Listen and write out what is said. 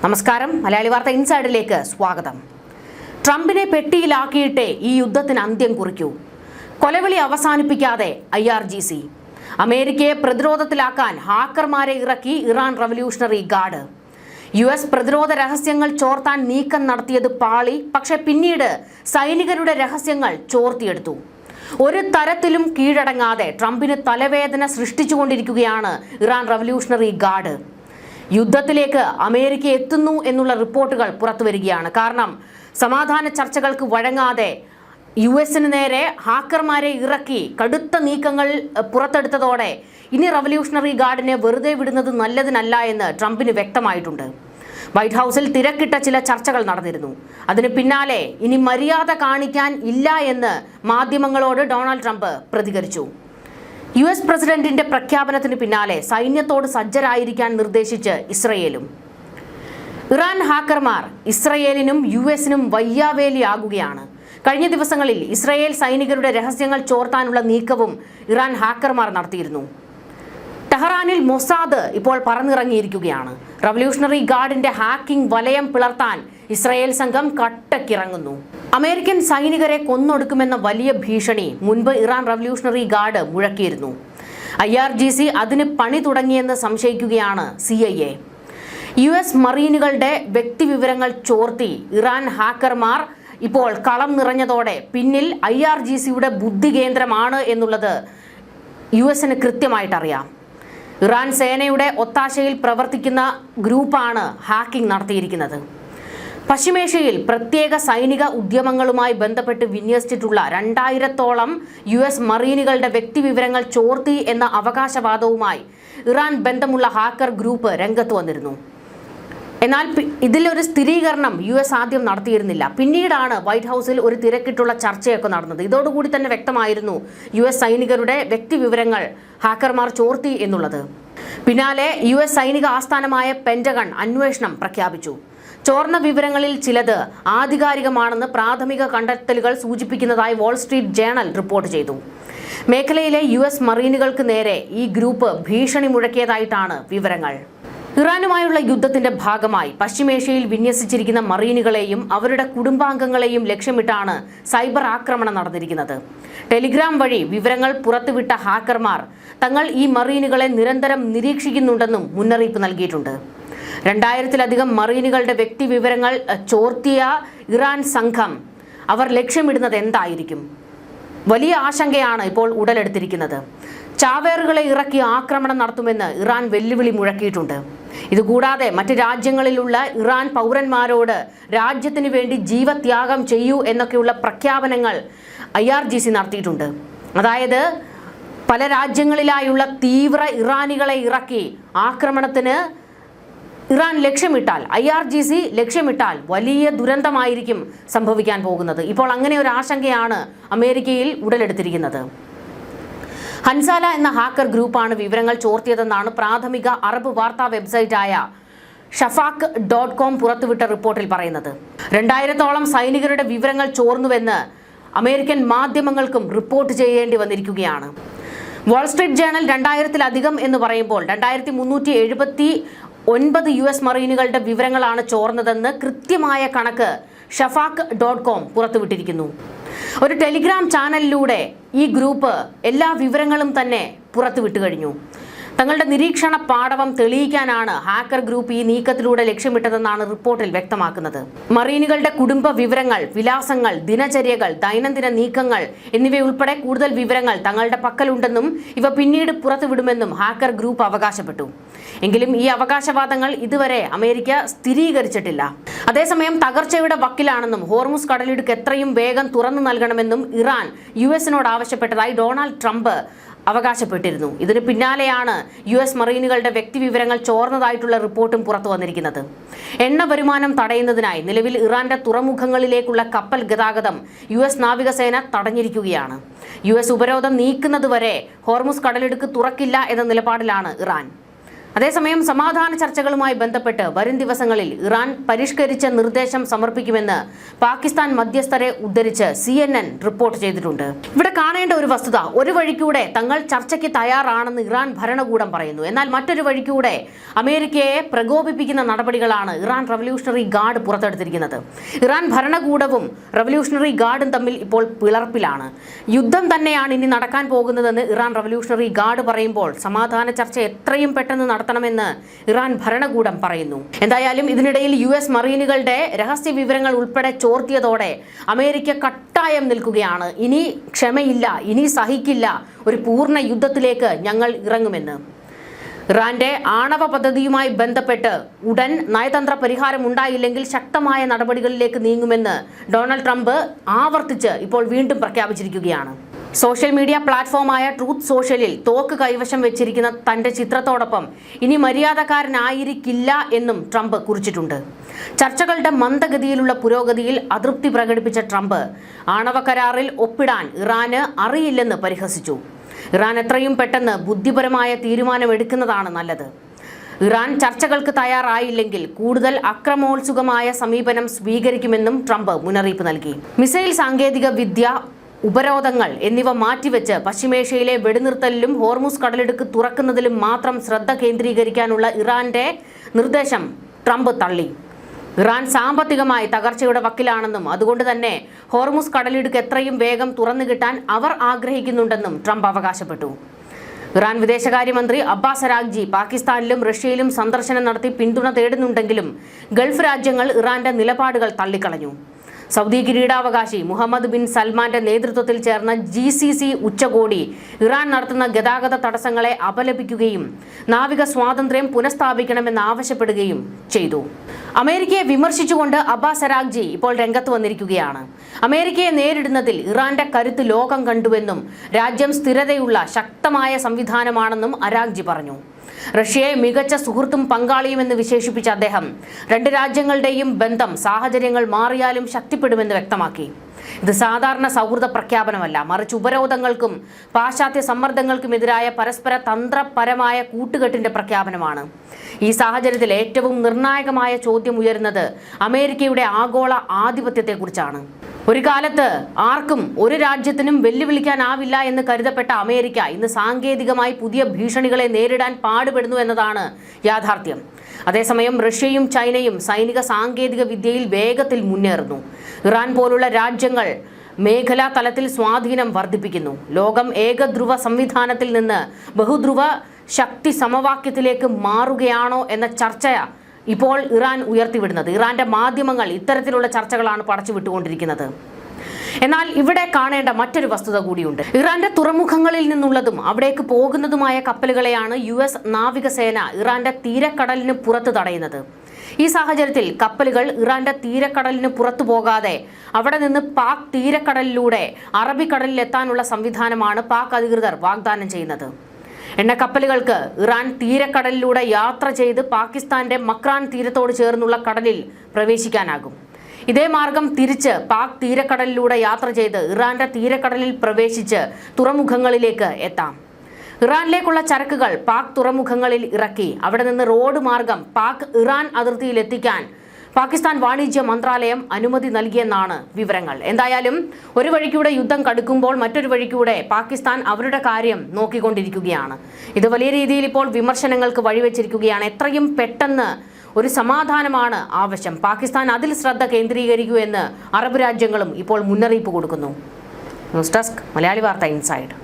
നമസ്കാരം. മലയാളി വാർത്ത ഇൻസൈഡിലേക്ക് സ്വാഗതം. ട്രംപിനെ പെട്ടിയിലാക്കിയിട്ടേ ഈ യുദ്ധത്തിന് അന്ത്യം കുറിക്കൂ. കൊലവിളി അവസാനിപ്പിക്കാതെ IRGC. അമേരിക്കയെ പ്രതിരോധത്തിലാക്കാൻ ഹാക്കർമാരെ ഇറക്കി ഇറാൻ റവല്യൂഷണറി ഗാർഡ്. US പ്രതിരോധ രഹസ്യങ്ങൾ ചോർത്താൻ നീക്കം നടത്തിയത് പാളി. പക്ഷെ പിന്നീട് സൈനികരുടെ രഹസ്യങ്ങൾ ചോർത്തിയെടുത്തു. ഒരു തരത്തിലും കീഴടങ്ങാതെ ട്രംപിന് തലവേദന സൃഷ്ടിച്ചുകൊണ്ടിരിക്കുകയാണ് ഇറാൻ റവല്യൂഷണറി ഗാർഡ്. യുദ്ധത്തിലേക്ക് അമേരിക്ക എത്തുന്നു എന്നുള്ള റിപ്പോർട്ടുകൾ പുറത്തുവരികയാണ്. കാരണം സമാധാന ചർച്ചകൾക്ക് വഴങ്ങാതെ US-ന് നേരെ ഹാക്കർമാരെ ഇറക്കി കടുത്ത നീക്കങ്ങൾ പുറത്തെടുത്തതോടെ ഇനി റവല്യൂഷണറി ഗാർഡിനെ വെറുതെ വിടുന്നത് നല്ലതിനല്ല എന്ന് ട്രംപിന് വ്യക്തമായിട്ടുണ്ട്. വൈറ്റ് ഹൗസിൽ തിരക്കിട്ട ചില ചർച്ചകൾ നടന്നിരുന്നു. അതിന് പിന്നാലെ ഇനി മര്യാദ കാണിക്കാൻ ഇല്ല എന്ന് മാധ്യമങ്ങളോട് ഡൊണാൾഡ് ട്രംപ് പ്രതികരിച്ചു. US പ്രസിഡന്റിന്റെ പ്രഖ്യാപനത്തിന് പിന്നാലെ സൈന്യത്തോട് സജ്ജരായിരിക്കാൻ നിർദ്ദേശിച്ച് ഇസ്രയേലും. ഇറാൻ ഹാക്കർമാർ ഇസ്രയേലിനും US-നും വയ്യാവേലിയാകുകയാണ്. കഴിഞ്ഞ ദിവസങ്ങളിൽ ഇസ്രയേൽ സൈനികരുടെ രഹസ്യങ്ങൾ ചോർത്താനുള്ള നീക്കവും ഇറാൻ ഹാക്കർമാർ നടത്തിയിരുന്നു. ടെഹ്റാനിൽ മൊസാദ് ഇപ്പോൾ പറന്നിറങ്ങിയിരിക്കുകയാണ്. റവല്യൂഷണറി ഗാർഡിന്റെ ഹാക്കിംഗ് വലയം പിളർത്താൻ ഇസ്രയേൽ സംഘം കട്ടക്കിറങ്ങുന്നു. അമേരിക്കൻ സൈനികരെ കൊന്നൊടുക്കുമെന്ന വലിയ ഭീഷണി മുൻപ് ഇറാൻ റവല്യൂഷണറി ഗാർഡ് മുഴക്കിയിരുന്നു. IRGC അതിന് പണി തുടങ്ങിയെന്ന് സംശയിക്കുകയാണ് CIA. US മറീനുകളുടെ വ്യക്തിവിവരങ്ങൾ ചോർത്തി ഇറാൻ ഹാക്കർമാർ ഇപ്പോൾ കളം നിറഞ്ഞതോടെ പിന്നിൽ IRGCയുടെ ബുദ്ധി കേന്ദ്രമാണ് എന്നുള്ളത് US-ന് കൃത്യമായിട്ടറിയാം. ഇറാൻ സേനയുടെ ഒത്താശയിൽ പ്രവർത്തിക്കുന്ന ഗ്രൂപ്പാണ് ഹാക്കിംഗ് നടത്തിയിരിക്കുന്നത്. പശ്ചിമേഷ്യയിൽ പ്രത്യേക സൈനിക ഉദ്യമങ്ങളുമായി ബന്ധപ്പെട്ട് വിന്യസിച്ചിട്ടുള്ള 2000-ഓളം US മറീനുകളുടെ വ്യക്തിവിവരങ്ങൾ ചോർത്തി എന്ന അവകാശവാദവുമായി ഇറാൻ ബന്ധമുള്ള ഹാക്കർ ഗ്രൂപ്പ് രംഗത്ത് വന്നിരുന്നു. എന്നാൽ ഇതിലൊരു സ്ഥിരീകരണം US ആദ്യം നടത്തിയിരുന്നില്ല. പിന്നീടാണ് വൈറ്റ് ഹൗസിൽ ഒരു തിരക്കിട്ടുള്ള ചർച്ചയൊക്കെ നടന്നത്. ഇതോടുകൂടി തന്നെ വ്യക്തമായിരുന്നു US സൈനികരുടെ വ്യക്തിവിവരങ്ങൾ ഹാക്കർമാർ ചോർത്തി എന്നുള്ളത്. പിന്നാലെ US സൈനിക ആസ്ഥാനമായ പെന്റഗൺ അന്വേഷണം പ്രഖ്യാപിച്ചു. ചോർന്ന വിവരങ്ങളിൽ ചിലത് ആധികാരികമാണെന്ന് പ്രാഥമിക കണ്ടെത്തലുകൾ സൂചിപ്പിക്കുന്നതായി വാൾ സ്ട്രീറ്റ് ജേണൽ റിപ്പോർട്ട് ചെയ്തു. മേഖലയിലെ US മറീനുകൾക്ക് നേരെ ഈ ഗ്രൂപ്പ് ഭീഷണി മുഴക്കിയതായിട്ടാണ് വിവരങ്ങൾ. ഇറാനുമായുള്ള യുദ്ധത്തിന്റെ ഭാഗമായി പശ്ചിമേഷ്യയിൽ വിന്യസിച്ചിരിക്കുന്ന മറീനുകളെയും അവരുടെ കുടുംബാംഗങ്ങളെയും ലക്ഷ്യമിട്ടാണ് സൈബർ ആക്രമണം നടന്നിരിക്കുന്നത്. ടെലിഗ്രാം വഴി വിവരങ്ങൾ പുറത്തുവിട്ട ഹാക്കർമാർ തങ്ങൾ ഈ മറീനുകളെ നിരന്തരം നിരീക്ഷിക്കുന്നുണ്ടെന്നും മുന്നറിയിപ്പ് നൽകിയിട്ടുണ്ട്. 2000-ലധികം മറീനുകളുടെ വ്യക്തിവിവരങ്ങൾ ചോർത്തിയ ഇറാൻ സംഘം അവർ ലക്ഷ്യമിടുന്നത് എന്തായിരിക്കും? വലിയ ആശങ്കയാണ് ഇപ്പോൾ ഉടലെടുത്തിരിക്കുന്നത്. ചാവേറുകളെ ഇറക്കി ആക്രമണം നടത്തുമെന്ന് ഇറാൻ വെല്ലുവിളി മുഴക്കിയിട്ടുണ്ട്. ഇതുകൂടാതെ മറ്റ് രാജ്യങ്ങളിലുള്ള ഇറാൻ പൗരന്മാരോട് രാജ്യത്തിന് വേണ്ടി ജീവത്യാഗം ചെയ്യൂ എന്നൊക്കെയുള്ള പ്രഖ്യാപനങ്ങൾ IRGC നടത്തിയിട്ടുണ്ട്. അതായത് പല രാജ്യങ്ങളിലായുള്ള തീവ്ര ഇറാനികളെ ഇറക്കി ആക്രമണത്തിന് ഇറാൻ ലക്ഷ്യമിട്ടാൽ, IRGC ലക്ഷ്യമിട്ടാൽ വലിയ ദുരന്തമായിരിക്കും സംഭവിക്കാൻ പോകുന്നത്. ഇപ്പോൾ അങ്ങനെ ഒരു ആശങ്കയാണ് അമേരിക്കയിൽ ഉടലെടുത്തിരിക്കുന്നത്. ഹൻസാല എന്ന ഹാക്കർ ഗ്രൂപ്പാണ് വിവരങ്ങൾ ചോർത്തിയതെന്നാണ് പ്രാഥമിക അറബ് വാർത്താ വെബ്സൈറ്റായ ഷഫാക്ക്.com പുറത്തുവിട്ട റിപ്പോർട്ടിൽ പറയുന്നത്. 2000-ഓളം സൈനികരുടെ വിവരങ്ങൾ ചോർന്നുവെന്ന് അമേരിക്കൻ മാധ്യമങ്ങൾക്കും റിപ്പോർട്ട് ചെയ്യേണ്ടി വന്നിരിക്കുകയാണ്. വാൾ സ്ട്രീറ്റ് ജേണൽ 2000-ലധികം എന്ന് പറയുമ്പോൾ 2379 US മറീനുകളുടെ വിവരങ്ങളാണ് ചോർന്നതെന്ന് കൃത്യമായ കണക്ക് ഷഫാക്ക്.com പുറത്തുവിട്ടിരിക്കുന്നു. ഒരു ടെലിഗ്രാം ചാനലിലൂടെ ഈ ഗ്രൂപ്പ് എല്ലാ വിവരങ്ങളും തന്നെ പുറത്തുവിട്ടു കഴിഞ്ഞു. തങ്ങളുടെ നിരീക്ഷണ പാടവം തെളിയിക്കാനാണ് ഹാക്കർ ഗ്രൂപ്പ് ഈ നീക്കത്തിലൂടെ ലക്ഷ്യമിട്ടതെന്നാണ് റിപ്പോർട്ടിൽ വ്യക്തമാക്കുന്നത്. മറീനുകളുടെ കുടുംബ വിവരങ്ങൾ, വിലാസങ്ങൾ, ദിനചര്യകൾ, ദൈനംദിന നീക്കങ്ങൾ എന്നിവയുൾപ്പെടെ കൂടുതൽ വിവരങ്ങൾ തങ്ങളുടെ പക്കലുണ്ടെന്നും ഇവ പിന്നീട് പുറത്തുവിടുമെന്നും ഹാക്കർ ഗ്രൂപ്പ് അവകാശപ്പെട്ടു. എങ്കിലും ഈ അവകാശവാദങ്ങൾ ഇതുവരെ അമേരിക്ക സ്ഥിരീകരിച്ചിട്ടില്ല. അതേസമയം തകർച്ചയുടെ വക്കിലാണെന്നും ഹോർമുസ് കടലിടുക്ക് എത്രയും വേഗം തുറന്നു നൽകണമെന്നും ഇറാൻ US-നോട് ആവശ്യപ്പെട്ടതായി ഡൊണാൾഡ് ട്രംപ് അവകാശപ്പെട്ടിരുന്നു. ഇതിന് പിന്നാലെയാണ് US മറീനുകളുടെ വ്യക്തിവിവരങ്ങൾ ചോർന്നതായിട്ടുള്ള റിപ്പോർട്ടും പുറത്തു വന്നിരിക്കുന്നത്. എണ്ണ വരുമാനം തടയുന്നതിനായി നിലവിൽ ഇറാന്റെ തുറമുഖങ്ങളിലേക്കുള്ള കപ്പൽ ഗതാഗതം US നാവികസേന തടഞ്ഞിരിക്കുകയാണ്. US ഉപരോധം നീക്കുന്നതുവരെ ഹോർമുസ് കടലിടുക്ക് തുറക്കില്ല എന്ന നിലപാടിലാണ് ഇറാൻ. അതേസമയം സമാധാന ചർച്ചകളുമായി ബന്ധപ്പെട്ട് വരും ദിവസങ്ങളിൽ ഇറാൻ പരിഷ്കരിച്ച നിർദ്ദേശം സമർപ്പിക്കുമെന്ന് പാകിസ്ഥാൻ മധ്യസ്ഥരെ ഉദ്ധരിച്ച് CNN റിപ്പോർട്ട് ചെയ്തിട്ടുണ്ട്. ഇവിടെ കാണേണ്ട ഒരു വസ്തുത, ഒരു വഴിക്കൂടെ തങ്ങൾ ചർച്ചയ്ക്ക് തയ്യാറാണെന്ന് ഇറാൻ ഭരണകൂടം പറയുന്നു. എന്നാൽ മറ്റൊരു വഴിക്കൂടെ അമേരിക്കയെ പ്രകോപിപ്പിക്കുന്ന നടപടികളാണ് ഇറാൻ റവല്യൂഷണറി ഗാർഡ് പുറത്തെടുത്തിരിക്കുന്നത്. ഇറാൻ ഭരണകൂടവും റവല്യൂഷണറി ഗാർഡും തമ്മിൽ ഇപ്പോൾ പിളർപ്പിലാണ്. യുദ്ധം തന്നെയാണ് ഇനി നടക്കാൻ പോകുന്നതെന്ന് ഇറാൻ റവല്യൂഷണറി ഗാർഡ് പറയുമ്പോൾ സമാധാന ചർച്ച എത്രയും പെട്ടെന്ന് നടത്തണമെന്ന് ഇറാൻ ഭരണകൂടം പറയുന്നു. എന്തായാലും ഇതിനിടയിൽ US മറീനുകളുടെ രഹസ്യ വിവരങ്ങൾ ഉൾപ്പെടെ ചോർത്തിയതോടെ അമേരിക്ക കട്ടായം നിൽക്കുകയാണ്. ഇനി ക്ഷമയില്ല, ഇനി സഹിക്കില്ല, ഒരു പൂർണ്ണ യുദ്ധത്തിലേക്ക് ഞങ്ങൾ ഇറങ്ങുമെന്ന്. ഇറാന്റെ ആണവ പദ്ധതിയുമായി ബന്ധപ്പെട്ട് ഉടൻ നയതന്ത്ര പരിഹാരം ഉണ്ടായില്ലെങ്കിൽ ശക്തമായ നടപടികളിലേക്ക് നീങ്ങുമെന്ന് ഡൊണാൾഡ് ട്രംപ് ആവർത്തിച്ച് ഇപ്പോൾ വീണ്ടും പ്രഖ്യാപിച്ചിരിക്കുകയാണ്. സോഷ്യൽ മീഡിയ പ്ലാറ്റ്ഫോമായ ട്രൂത്ത് സോഷ്യലിൽ തോക്ക് കൈവശം വെച്ചിരിക്കുന്ന തന്റെ ചിത്രത്തോടൊപ്പം ഇനി മര്യാദക്കാരനായിരിക്കില്ല എന്നും ട്രംപ് കുറിച്ചിട്ടുണ്ട്. ചർച്ചകളുടെ മന്ദഗതിയിലുള്ള പുരോഗതിയിൽ അതൃപ്തി പ്രകടിപ്പിച്ച ട്രംപ് ആണവ കരാറിൽ ഒപ്പിടാൻ ഇറാന് അറിയില്ലെന്ന് പരിഹസിച്ചു. ഇറാൻ എത്രയും പെട്ടെന്ന് ബുദ്ധിപരമായ തീരുമാനമെടുക്കുന്നതാണ് നല്ലത്. ഇറാൻ ചർച്ചകൾക്ക് തയ്യാറായില്ലെങ്കിൽ കൂടുതൽ അക്രമോത്സുകമായ സമീപനം സ്വീകരിക്കുമെന്നും ട്രംപ് മുന്നറിയിപ്പ് നൽകി. മിസൈൽ സാങ്കേതിക വിദ്യ, ഉപരോധങ്ങൾ എന്നിവ മാറ്റിവെച്ച് പശ്ചിമേഷ്യയിലെ വെടിനിർത്തലിലും ഹോർമുസ് കടലിടുക്ക് തുറക്കുന്നതിലും മാത്രം ശ്രദ്ധ കേന്ദ്രീകരിക്കാനുള്ള ഇറാന്റെ നിർദ്ദേശം ട്രംപ് തള്ളി. ഇറാൻ സാമ്പത്തികമായി തകർച്ചയുടെ വക്കിലാണെന്നും അതുകൊണ്ട് തന്നെ ഹോർമുസ് കടലിടുക്ക് എത്രയും വേഗം തുറന്നു കിട്ടാൻ അവർ ആഗ്രഹിക്കുന്നുണ്ടെന്നും ട്രംപ് അവകാശപ്പെട്ടു. ഇറാൻ വിദേശകാര്യമന്ത്രി അബ്ബാസ് അരാഗ്ചി പാകിസ്ഥാനിലും റഷ്യയിലും സന്ദർശനം നടത്തി പിന്തുണ തേടുന്നുണ്ടെങ്കിലും ഗൾഫ് രാജ്യങ്ങൾ ഇറാന്റെ നിലപാടുകൾ തള്ളിക്കളഞ്ഞു. സൗദി കിരീടാവകാശി മുഹമ്മദ് ബിൻ സൽമാന്റെ നേതൃത്വത്തിൽ ചേർന്ന GCC ഉച്ചകോടി ഇറാൻ നടത്തുന്ന ഗതാഗത തടസ്സങ്ങളെ അപലപിക്കുകയും നാവിക സ്വാതന്ത്ര്യം പുനഃസ്ഥാപിക്കണമെന്നാവശ്യപ്പെടുകയും ചെയ്തു. അമേരിക്കയെ വിമർശിച്ചുകൊണ്ട് അബ്ബാസ് അരാഗ്ചി ഇപ്പോൾ രംഗത്ത് വന്നിരിക്കുകയാണ്. അമേരിക്കയെ നേരിടുന്നതിൽ ഇറാന്റെ കരുത്ത് ലോകം കണ്ടുവെന്നും രാജ്യം സ്ഥിരതയുള്ള ശക്തമായ സംവിധാനമാണെന്നും അരാഗ്ചി പറഞ്ഞു. റഷ്യയെ മികച്ച സുഹൃത്തും പങ്കാളിയുമെന്ന് വിശേഷിപ്പിച്ച അദ്ദേഹം രണ്ട് രാജ്യങ്ങളുടെയും ബന്ധം സാഹചര്യങ്ങൾ മാറിയാലും ശക്തിപ്പെടുമെന്ന് വ്യക്തമാക്കി. ഇത് സാധാരണ സൗഹൃദ പ്രഖ്യാപനമല്ല, മറിച്ച് ഉപരോധങ്ങൾക്കും പാശ്ചാത്യ സമ്മർദ്ദങ്ങൾക്കുമെതിരായ പരസ്പര തന്ത്രപരമായ കൂട്ടുകെട്ടിന്റെ പ്രഖ്യാപനമാണ്. ഈ സാഹചര്യത്തിൽ ഏറ്റവും നിർണായകമായ ചോദ്യം ഉയരുന്നത് അമേരിക്കയുടെ ആഗോള ആധിപത്യത്തെക്കുറിച്ചാണ്. ഒരു കാലത്ത് ആർക്കും ഒരു രാജ്യത്തിനും വെല്ലുവിളിക്കാനാവില്ല എന്ന് കരുതപ്പെട്ട അമേരിക്ക ഇന്ന് സാങ്കേതികമായി പുതിയ ഭീഷണികളെ നേരിടാൻ പാടുപെടുന്നു എന്നതാണ് യാഥാർത്ഥ്യം. അതേസമയം റഷ്യയും ചൈനയും സൈനിക സാങ്കേതിക വിദ്യയിൽ വേഗത്തിൽ മുന്നേറുന്നു. ഇറാൻ പോലുള്ള രാജ്യങ്ങൾ മേഖലാ തലത്തിൽ സ്വാധീനം വർദ്ധിപ്പിക്കുന്നു. ലോകം ഏകധ്രുവ സംവിധാനത്തിൽ നിന്ന് ബഹുധ്രുവ ശക്തി സമവാക്യത്തിലേക്ക് മാറുകയാണോ എന്ന ചർച്ച ഇപ്പോൾ ഇറാൻ ഉയർത്തിവിടുന്നത്. ഇറാന്റെ മാധ്യമങ്ങൾ ഇത്തരത്തിലുള്ള ചർച്ചകളാണ് പടച്ചുവിട്ടുകൊണ്ടിരിക്കുന്നത്. എന്നാൽ ഇവിടെ കാണേണ്ട മറ്റൊരു വസ്തുത കൂടിയുണ്ട്. ഇറാന്റെ തുറമുഖങ്ങളിൽ നിന്നുള്ളതും അവിടേക്ക് പോകുന്നതുമായ കപ്പലുകളെയാണ് US നാവികസേന ഇറാന്റെ തീരക്കടലിന് പുറത്ത് തടയുന്നത്. ഈ സാഹചര്യത്തിൽ കപ്പലുകൾ ഇറാന്റെ തീരക്കടലിന് പുറത്തു പോകാതെ അവിടെ നിന്ന് പാക് തീരക്കടലിലൂടെ അറബിക്കടലിൽ എത്താനുള്ള സംവിധാനമാണ് പാക് അധികൃതർ വാഗ്ദാനം ചെയ്യുന്നത്. എണ്ണക്കപ്പലുകൾക്ക് ഇറാൻ തീരക്കടലിലൂടെ യാത്ര ചെയ്ത് പാകിസ്ഥാന്റെ മക്രാൻ തീരത്തോട് ചേർന്നുള്ള കടലിൽ പ്രവേശിക്കാനാകും. ഇതേ മാർഗം തിരിച്ച് പാക് തീരക്കടലിലൂടെ യാത്ര ചെയ്ത് ഇറാന്റെ തീരക്കടലിൽ പ്രവേശിച്ച് തുറമുഖങ്ങളിലേക്ക് എത്താം. ഇറാനിലേക്കുള്ള ചരക്കുകൾ പാക് തുറമുഖങ്ങളിൽ ഇറക്കി അവിടെ നിന്ന് റോഡ് മാർഗം പാക് ഇറാൻ അതിർത്തിയിൽ എത്തിക്കാൻ പാകിസ്ഥാൻ വാണിജ്യ മന്ത്രാലയം അനുമതി നൽകിയെന്നാണ് വിവരങ്ങൾ. എന്തായാലും ഒരു വഴിക്കൂടെ യുദ്ധം കടുക്കുമ്പോൾ മറ്റൊരു വഴിക്കൂടെ പാകിസ്ഥാൻ അവരുടെ കാര്യം നോക്കിക്കൊണ്ടിരിക്കുകയാണ്. ഇത് വലിയ രീതിയിൽ ഇപ്പോൾ വിമർശനങ്ങൾക്ക് വഴിവെച്ചിരിക്കുകയാണ്. എത്രയും പെട്ടെന്ന് ഒരു സമാധാനമാണ് ആവശ്യം. പാകിസ്ഥാൻ അതിൽ ശ്രദ്ധ കേന്ദ്രീകരിക്കൂ എന്ന് അറബ് രാജ്യങ്ങളും ഇപ്പോൾ മുന്നറിയിപ്പ് കൊടുക്കുന്നു. ന്യൂസ് ഡെസ്ക് മലയാളി വാർത്ത ഇൻസൈഡ്.